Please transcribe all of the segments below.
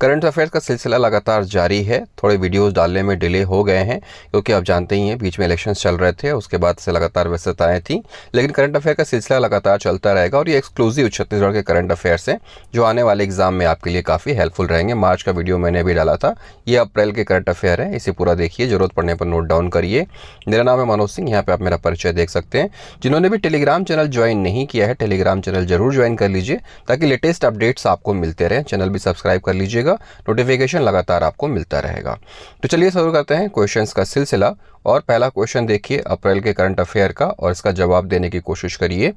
Current affairs का सिलसिला लगातार जारी है। थोड़े वीडियोस डालने में डिले हो गए हैं क्योंकि आप जानते ही हैं बीच में इलेक्शंस चल रहे थे, उसके बाद से लगातार व्यस्तताएं थी। लेकिन करंट अफेयर का सिलसिला लगातार चलता रहेगा और ये एक्सक्लूसिव छत्तीसगढ़ के करंट अफेयर्स हैं जो आने वाले एग्जाम में आपके लिए काफ़ी हेल्पफुल रहेंगे। मार्च का वीडियो मैंने अभी डाला था, ये अप्रैल के करंट अफेयर है, इसे पूरा देखिए, जरूरत पड़ने पर नोट डाउन करिए। मेरा नाम है मनोज सिंह, यहाँ पे आप मेरा परिचय देख सकते हैं। जिन्होंने भी टेलीग्राम चैनल ज्वाइन नहीं किया है, टेलीग्राम चैनल जरूर ज्वाइन कर लीजिए ताकि लेटेस्ट अपडेट्स आपको मिलते रहें। चैनल भी सब्सक्राइब कर लीजिएगा, नोटिफिकेशन लगातार आपको मिलता रहेगा। तो चलिए शुरू करते हैं क्वेश्चंस का सिलसिला। और पहला क्वेश्चन देखिए अप्रैल के करंट अफेयर का और इसका जवाब देने की कोशिश करिए।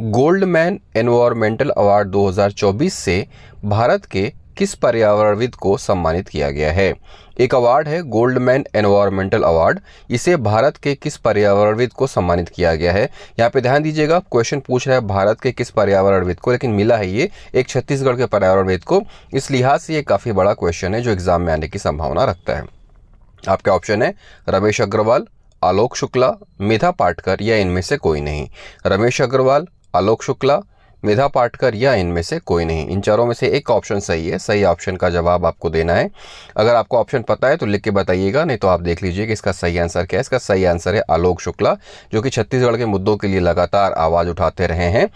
गोल्डमैन एनवायरमेंटल अवार्ड 2024 से भारत के किस पर्यावरणविद को सम्मानित किया गया है? एक अवार्ड है गोल्डमैन एनवायरमेंटल अवार्ड, इसे भारत के किस पर्यावरणविद को सम्मानित किया गया है? यहाँ पे ध्यान दीजिएगा, क्वेश्चन पूछ रहा है भारत के किस पर्यावरणविद को, लेकिन मिला है ये एक छत्तीसगढ़ के पर्यावरणविद को। इस लिहाज से ये काफ़ी बड़ा क्वेश्चन है जो एग्जाम में आने की संभावना रखता है। आपके ऑप्शन है रमेश अग्रवाल, आलोक शुक्ला, मेधा पाटकर या इनमें से कोई नहीं। रमेश अग्रवाल, आलोक शुक्ला, मेधा पाटकर या इनमें से कोई नहीं। इन चारों में से एक ऑप्शन सही है, सही ऑप्शन का जवाब आपको देना है। अगर आपको ऑप्शन पता है तो लिख के बताइएगा, नहीं तो आप देख लीजिए कि इसका सही आंसर क्या है। इसका सही आंसर है आलोक शुक्ला, जो कि छत्तीसगढ़ के मुद्दों के लिए लगातार आवाज़ उठाते रहे हैं।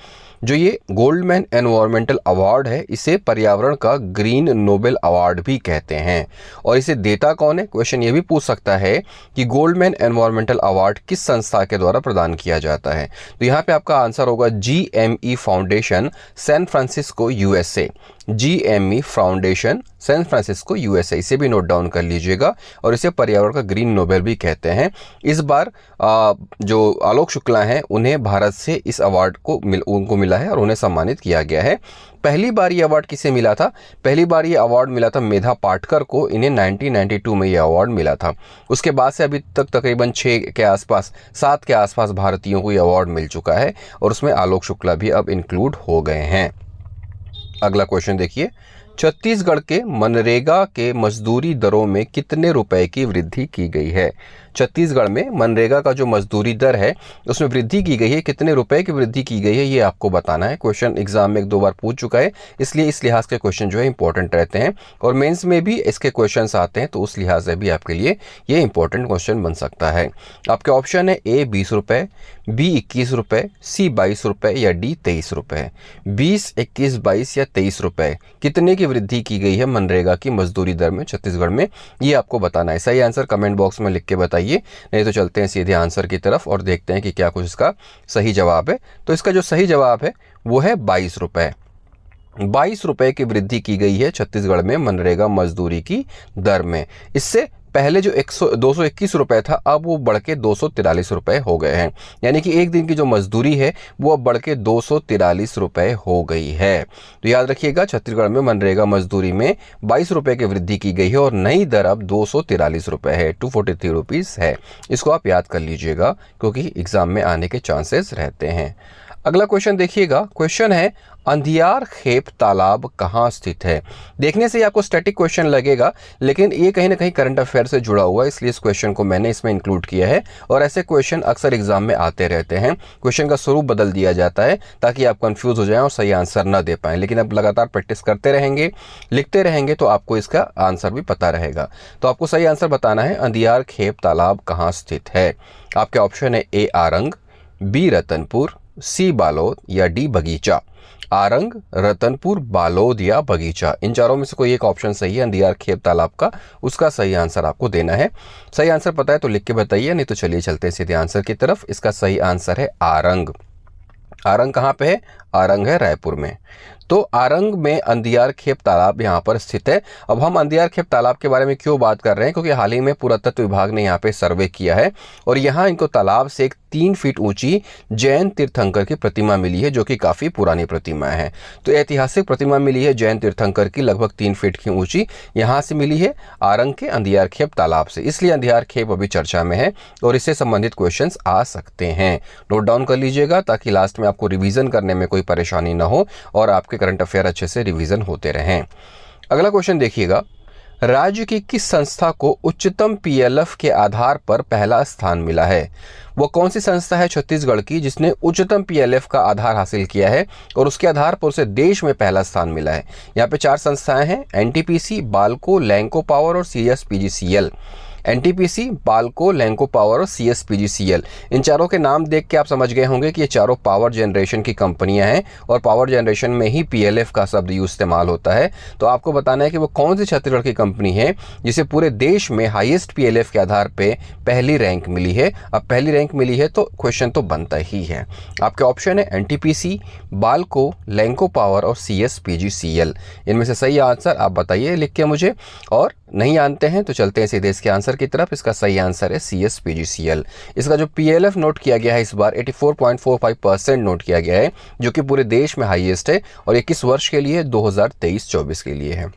जो ये गोल्डमैन एनवायरमेंटल अवार्ड है, इसे पर्यावरण का ग्रीन नोबेल अवार्ड भी कहते हैं। और इसे देता कौन है? क्वेश्चन ये भी पूछ सकता है कि गोल्डमैन एनवायरमेंटल अवार्ड किस संस्था के द्वारा प्रदान किया जाता है। तो यहाँ पे आपका आंसर होगा GME foundation, San Francisco USA। GME foundation, San Francisco USA, इसे भी नोट डाउन कर लीजिएगा। और इसे पर्यावरण का ग्रीन नोबेल भी कहते हैं। इस बार जो आलोक शुक्ला हैं उन्हें भारत से इस अवार्ड को उनको मिला है और उन्हें सम्मानित किया गया है। पहली बार ये अवार्ड किसे मिला था? पहली बार ये अवार्ड मिला था मेधा पाटकर को, इन्हें 1992 में ये अवार्ड मिला था। उसके बाद से अभी तक तकरीबन 6 के आसपास, 7 के आसपास भारतीयों को ये अवार्ड मिल चुका है और उसमें आलोक शुक्ला भी अब इंक्लूड हो गए हैं। अगला क्वेश्चन देखिए, छत्तीसगढ़ के मनरेगा के मजदूरी दरों में कितने रुपए की वृद्धि की गई है? छत्तीसगढ़ में मनरेगा का जो मजदूरी दर है उसमें वृद्धि की गई है, कितने रुपए की वृद्धि की गई है ये आपको बताना है। क्वेश्चन एग्जाम में 1-2 बार पूछ चुका है, इसलिए इस लिहाज के क्वेश्चन जो है इंपॉर्टेंट रहते हैं और मेंस में भी इसके क्वेश्चंस आते हैं, तो उस लिहाज से भी आपके लिए ये इंपॉर्टेंट क्वेश्चन बन सकता है। आपके ऑप्शन है A 20 रुपये, B 21 रुपये, C 22 रुपये या D 23 रुपये। 20, 21, 22 या 23 रुपये कितने की वृद्धि की गई है मनरेगा की मजदूरी दर में छत्तीसगढ़ में, ये आपको बताना है। सही आंसर कमेंट बॉक्स में लिख के बताइए, नहीं तो चलते हैं सीधे आंसर की तरफ और देखते हैं कि क्या कुछ इसका सही जवाब है। तो इसका जो सही जवाब है वो है 22 रुपये। 22 रुपये की वृद्धि की गई है छत्तीसगढ़ में मनरेगा मजदूरी की दर में। इससे पहले जो 221 रुपये था, अब वो बढ़ के 243 रुपये हो गए हैं। यानी कि एक दिन की जो मजदूरी है वो अब बढ़ के 243 रुपये हो गई है। तो याद रखिएगा, छत्तीसगढ़ में मनरेगा मजदूरी में 22 रुपये की वृद्धि की गई है और नई दर अब 243 रुपये है, 243 रुपीज़ है। इसको आप याद कर लीजिएगा क्योंकि एग्जाम में आने के चांसेस रहते हैं। अगला क्वेश्चन देखिएगा, क्वेश्चन है अंधियार खेप तालाब कहाँ स्थित है? देखने से आपको स्टैटिक क्वेश्चन लगेगा, लेकिन ये कहीं ना कहीं करंट अफेयर से जुड़ा हुआ है, इसलिए इस क्वेश्चन को मैंने इसमें इंक्लूड किया है। और ऐसे क्वेश्चन अक्सर एग्जाम में आते रहते हैं, क्वेश्चन का स्वरूप बदल दिया जाता है ताकि आप कंफ्यूज हो जाएं और सही आंसर ना दे पाएं। लेकिन अब लगातार प्रैक्टिस करते रहेंगे, लिखते रहेंगे तो आपको इसका आंसर भी पता रहेगा। तो आपको सही आंसर बताना है, अंधियार खेप तालाब कहाँ स्थित है? आपके ऑप्शन है A Arang, B Ratanpur, C Balod या D बगीचा। आरंग, रतनपुर, बालोद या बगीचा, इन चारों में से कोई एक ऑप्शन सही है अंधियार खेप तालाब का, उसका सही आंसर आपको देना है। सही आंसर पता है तो लिख के बताइए, नहीं तो चलिए चलते हैं सीधे आंसर की तरफ। इसका सही आंसर है आरंग। आरंग कहाँ पे है? आरंग है रायपुर में। तो आरंग में अंधियार खेप तालाब यहाँ पर स्थित है। अब हम अंधियार खेप तालाब के बारे में क्यों बात कर रहे हैं? क्योंकि हाल ही में पुरातत्व विभाग ने यहाँ पे सर्वे किया है और यहाँ इनको तालाब से एक 3 फीट ऊंची जैन तीर्थंकर की प्रतिमा मिली है, जो कि काफ़ी पुरानी प्रतिमा है। तो ऐतिहासिक प्रतिमा मिली है जैन तीर्थंकर की, लगभग 3 फीट की ऊंची, यहाँ से मिली है आरंग के अंधियार खेप तालाब से। इसलिए अंधियार खेप अभी चर्चा में है और इससे संबंधित क्वेश्चन आ सकते हैं। नोट डाउन कर लीजिएगा ताकि लास्ट में आपको रिविजन करने में कोई परेशानी ना हो और आपके करंट अफेयर अच्छे से रिवीजन होते रहें। अगला क्वेश्चन देखिएगा, राज्य की किस संस्था को उच्चतम पीएलएफ के आधार पर पहला स्थान मिला है? वो कौन सी संस्था है छत्तीसगढ़ की जिसने उच्चतम पीएलएफ का आधार हासिल किया है और उसके आधार पर उसे देश में पहला स्थान मिला है? यहाँ पे 4 संस्थाएं हैं, एनटीपीसी, बाल्को, लैंको पावर और सीएसपीजीसीएल। एनटीपीसी, बाल्को, लैंको पावर और सीएसपीजीसीएल, इन चारों के नाम देख के आप समझ गए होंगे कि ये चारों पावर जनरेशन की कंपनियां हैं और पावर जनरेशन में ही पीएलएफ का शब्द यूज इस्तेमाल होता है। तो आपको बताना है कि वो कौन सी छत्तीसगढ़ की कंपनी है जिसे पूरे देश में हाईएस्ट पीएलएफ के आधार पे पहली रैंक मिली है। अब पहली रैंक मिली है तो क्वेश्चन तो बनता ही है। आपके ऑप्शन है एनटीपीसी, बाल्को, लैंको पावर और सीएसपीजीसीएल। इनमें से सही आंसर आप बताइए लिख के मुझे, और नहीं जानते हैं तो चलते हैं सीधे इसके आंसर की तरफ। इसका सही आंसर है सीएसपीजीसीएल। इसका जो पीएलएफ नोट किया गया है इस बार 84.45% नोट किया गया है, जो कि पूरे देश में हाईएस्ट है और 21 वर्ष के लिए 2023-24 के लिए है।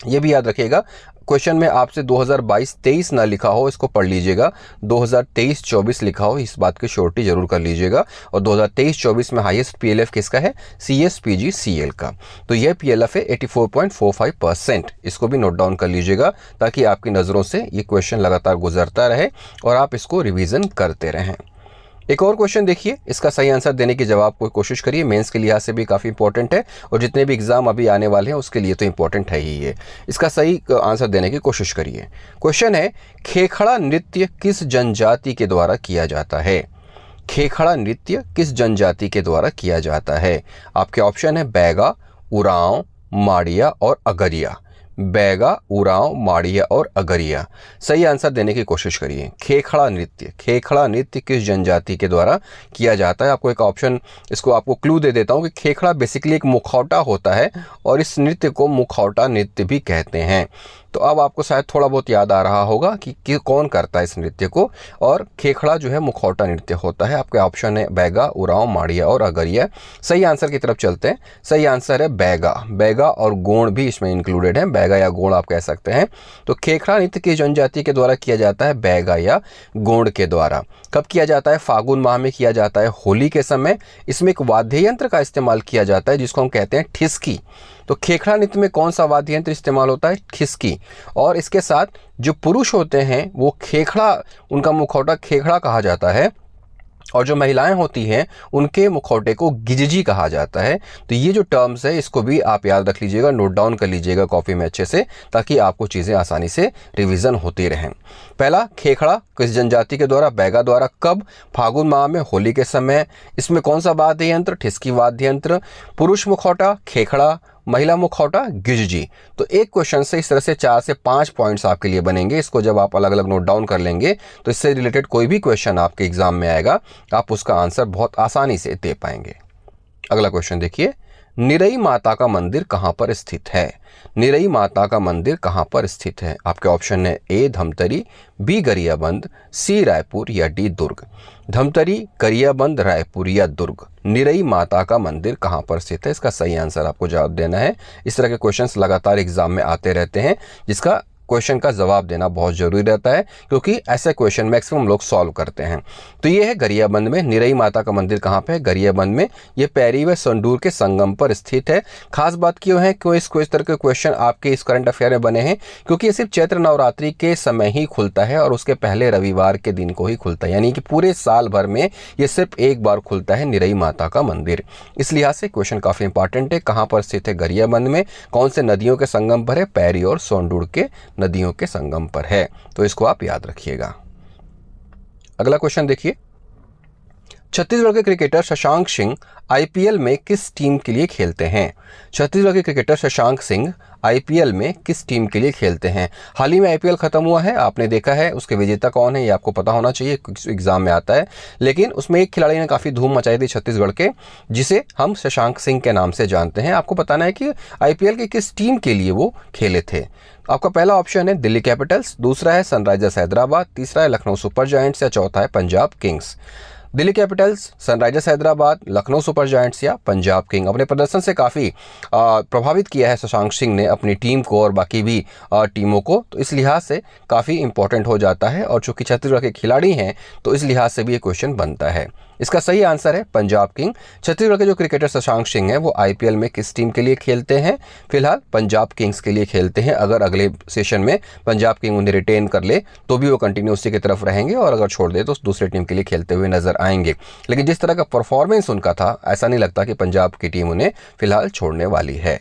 ये भी याद रखिएगा, क्वेश्चन में आपसे 2022-23 ना लिखा हो, इसको पढ़ लीजिएगा, 2023-24 लिखा हो, इस बात की श्योरिटी जरूर कर लीजिएगा। और 2023-24 में हाईएस्ट पीएलएफ किसका है? सीएसपीजीसीएल का। तो यह पीएलएफ है 84.45%। इसको भी नोट डाउन कर लीजिएगा ताकि आपकी नज़रों से ये क्वेश्चन लगातार गुजरता रहे और आप इसको रिविजन करते रहें। एक और क्वेश्चन देखिए, इसका सही आंसर देने की जवाब को कोशिश करिए। मेंस के लिहाज से भी काफ़ी इंपॉर्टेंट है और जितने भी एग्जाम अभी आने वाले हैं उसके लिए तो इंपॉर्टेंट है ही ये। इसका सही आंसर देने की कोशिश करिए। क्वेश्चन है, खेखड़ा नृत्य किस जनजाति के द्वारा किया जाता है? खेखड़ा नृत्य किस जनजाति के द्वारा किया जाता है? आपके ऑप्शन है बैगा, उरांव, माड़िया और अगरिया। बैगा, उरांव, माड़िया और अगरिया। सही आंसर देने की कोशिश करिए। खेखड़ा नृत्य किस जनजाति के द्वारा किया जाता है? आपको एक ऑप्शन, इसको आपको क्लू दे देता हूँ कि खेखड़ा बेसिकली एक मुखौटा होता है और इस नृत्य को मुखौटा नृत्य भी कहते हैं। तो अब आपको शायद थोड़ा बहुत याद आ रहा होगा कि कौन करता है इस नृत्य को, और खेखड़ा जो है मुखौटा नृत्य होता है। आपके ऑप्शन है बैगा, उरांव, माड़िया और अगरिया। सही आंसर की तरफ चलते हैं। सही आंसर है बैगा। बैगा और गोंड भी इसमें इंक्लूडेड है, बैगा या गोंड आप कह सकते हैं। तो खेखड़ा नृत्य किस जनजाति के द्वारा किया जाता है? बैगा या गोंड के द्वारा। कब किया जाता है? फागुन माह में किया जाता है, होली के समय। इसमें एक वाद्य यंत्र का इस्तेमाल किया जाता है जिसको हम कहते हैं ठिसकी। तो खेखड़ा नृत्य में कौन सा वाद्य यंत्र इस्तेमाल होता है? ठिसकी। और इसके साथ जो पुरुष होते हैं वो खेखड़ा, उनका मुखौटा खेखड़ा कहा जाता है, और जो महिलाएं होती हैं उनके मुखौटे को गिजजी कहा जाता है। तो ये जो टर्म्स है इसको भी आप याद रख लीजिएगा, नोट डाउन कर लीजिएगा कॉपी में अच्छे से, ताकि आपको चीज़ें आसानी से रिवीजन होती रहें। पहला, खेखड़ा किस जनजाति के द्वारा? बैगा द्वारा। कब? फागुन माह में, होली के समय। इसमें कौन सा वाद्य यंत्र? ठिसकी वाद्य यंत्र। पुरुष मुखौटा खेखड़ा, महिला मुखौटा गिजजी। तो एक क्वेश्चन से इस तरह से 4 से 5 पॉइंट्स आपके लिए बनेंगे। इसको जब आप अलग अलग नोट डाउन कर लेंगे तो इससे रिलेटेड कोई भी क्वेश्चन आपके एग्जाम में आएगा, आप उसका आंसर बहुत आसानी से दे पाएंगे। अगला क्वेश्चन देखिए, निरई माता का मंदिर कहाँ पर स्थित है? निरई माता का मंदिर कहाँ पर स्थित है? आपके ऑप्शन है ए धमतरी, बी गरियाबंद, सी रायपुर या डी दुर्ग। धमतरी, गरियाबंद, रायपुर या दुर्ग। निरई माता का मंदिर कहाँ पर स्थित है? इसका सही आंसर आपको जवाब देना है। इस तरह के क्वेश्चंस लगातार एग्जाम में आते रहते हैं जिसका क्वेश्चन का जवाब देना बहुत जरूरी रहता है, क्योंकि ऐसे क्वेश्चन मैक्सिमम लोग सॉल्व करते हैं। तो ये है गरियाबंद में। निरई माता का मंदिर कहाँ पे है? गरियाबंद में। ये पैरी व संडूर के संगम पर स्थित है। खास बात क्यों है क्यों इस तरह के क्वेश्चन आपके इस करंट अफेयर में बने हैं? क्योंकि ये सिर्फ चैत्र नवरात्रि के समय ही खुलता है और उसके पहले रविवार के दिन को ही खुलता है, यानी कि पूरे साल भर में ये सिर्फ एक बार खुलता है निरई माता का मंदिर। इस लिहाज से क्वेश्चन काफी इंपॉर्टेंट है। कहाँ पर स्थित है? गरियाबंद में। कौन से नदियों के संगम पर है? पैरी और सोंडूर के नदियों के संगम पर है। तो इसको आप याद रखिएगा। अगला क्वेश्चन देखिए, छत्तीसगढ़ के क्रिकेटर शशांक सिंह आईपीएल में किस टीम के लिए खेलते हैं? छत्तीसगढ़ के क्रिकेटर शशांक सिंह आईपीएल में किस टीम के लिए खेलते हैं? हाल ही में आईपीएल खत्म हुआ है, आपने देखा है। उसके विजेता कौन है ये आपको पता होना चाहिए, एग्जाम में आता है। लेकिन उसमें एक खिलाड़ी ने काफी धूम मचाई थी छत्तीसगढ़ के, जिसे हम शशांक सिंह के नाम से जानते हैं। आपको बताना है कि आईपीएल के किस टीम के लिए वो खेले थे। आपका पहला ऑप्शन है दिल्ली कैपिटल्स, दूसरा है सनराइजर्स हैदराबाद, तीसरा है लखनऊ सुपर जायंट्स या चौथा है Punjab Kings. Delhi Capitals, Sunrisers Hyderabad, Lucknow super giants या पंजाब किंग। अपने प्रदर्शन से काफ़ी प्रभावित किया है शशांक सिंह ने अपनी टीम को और बाकी भी टीमों को, तो इस लिहाज से काफ़ी इंपॉर्टेंट हो जाता है। और चूंकि छत्तीसगढ़ के खिलाड़ी हैं तो इस लिहाज से भी ये क्वेश्चन बनता है। इसका सही आंसर है पंजाब किंग। छत्तीसगढ़ के जो क्रिकेटर शशांक सिंह हैं वो आईपीएल में किस टीम के लिए खेलते हैं? फिलहाल पंजाब किंग्स के लिए खेलते हैं। अगर अगले सेशन में पंजाब किंग उन्हें रिटेन कर ले तो भी वो कंटिन्यू उसी की तरफ रहेंगे, और अगर छोड़ दे तो दूसरे टीम के लिए खेलते हुए नजर आएंगे। लेकिन जिस तरह का परफॉर्मेंस उनका था, ऐसा नहीं लगता कि पंजाब की टीम उन्हें फिलहाल छोड़ने वाली है।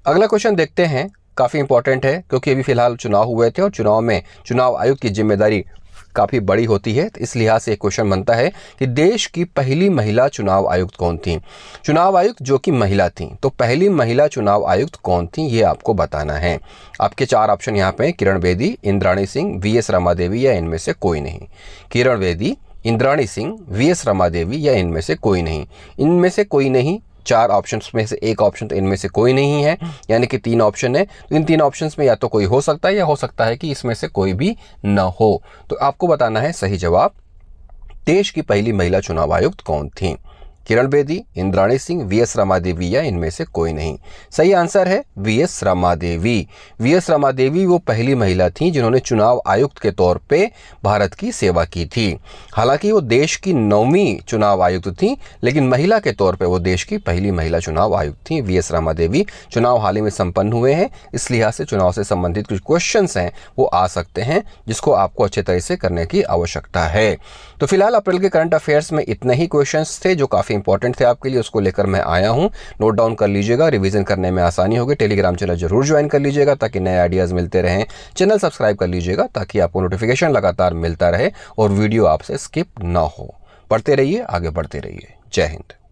अगला क्वेश्चन देखते हैं, काफ़ी इंपॉर्टेंट है क्योंकि अभी फिलहाल चुनाव हुए थे और चुनाव में चुनाव आयुक्त की जिम्मेदारी काफ़ी बड़ी होती है। तो इस लिहाज से एक क्वेश्चन बनता है कि देश की पहली महिला चुनाव आयुक्त कौन थी? चुनाव आयुक्त जो कि महिला थी, तो पहली महिला चुनाव आयुक्त कौन थी ये आपको बताना है। आपके 4 ऑप्शन यहाँ पे, किरण बेदी, इंद्राणी सिंह, वीएस रमा देवी या इनमें से कोई नहीं। किरण बेदी, इंद्राणी सिंह, वीएस रमा देवी या इनमें से कोई नहीं। इनमें से कोई नहीं, 4 ऑप्शंस में से एक ऑप्शन तो इनमें से कोई नहीं है, यानी कि 3 ऑप्शन है। तो इन 3 ऑप्शंस में या तो कोई हो सकता है या हो सकता है कि इसमें से कोई भी न हो। तो आपको बताना है सही जवाब, देश की पहली महिला चुनाव आयुक्त कौन थी? किरण बेदी, इंद्राणी सिंह, वीएस रमा देवी या इनमें से कोई नहीं। सही आंसर है वीएस रमा देवी। वीएस रमा देवी वो पहली महिला थी जिन्होंने चुनाव आयुक्त के तौर पे भारत की सेवा की थी। हालांकि वो देश की 9वीं चुनाव आयुक्त थी, लेकिन महिला के तौर पे वो देश की पहली महिला चुनाव आयुक्त थी वीएस रमा देवी। चुनाव हाल ही में संपन्न हुए हैं, इस लिहाज से चुनाव से संबंधित कुछ क्वेश्चंस हैं वो आ सकते हैं, जिसको आपको अच्छे तरह से करने की आवश्यकता है। तो फिलहाल अप्रैल के करंट अफेयर्स में इतने ही क्वेश्चंस थे जो काफ़ी इंपॉर्टेंट थे आपके लिए, उसको लेकर मैं आया हूं। नोट डाउन कर लीजिएगा, रिवीजन करने में आसानी होगी। टेलीग्राम चैनल जरूर ज्वाइन कर लीजिएगा ताकि नए आइडियाज़ मिलते रहें। चैनल सब्सक्राइब कर लीजिएगा ताकि आपको नोटिफिकेशन लगातार मिलता रहे और वीडियो आपसे स्किप ना हो। पढ़ते रहिए, आगे बढ़ते रहिए। जय हिंद।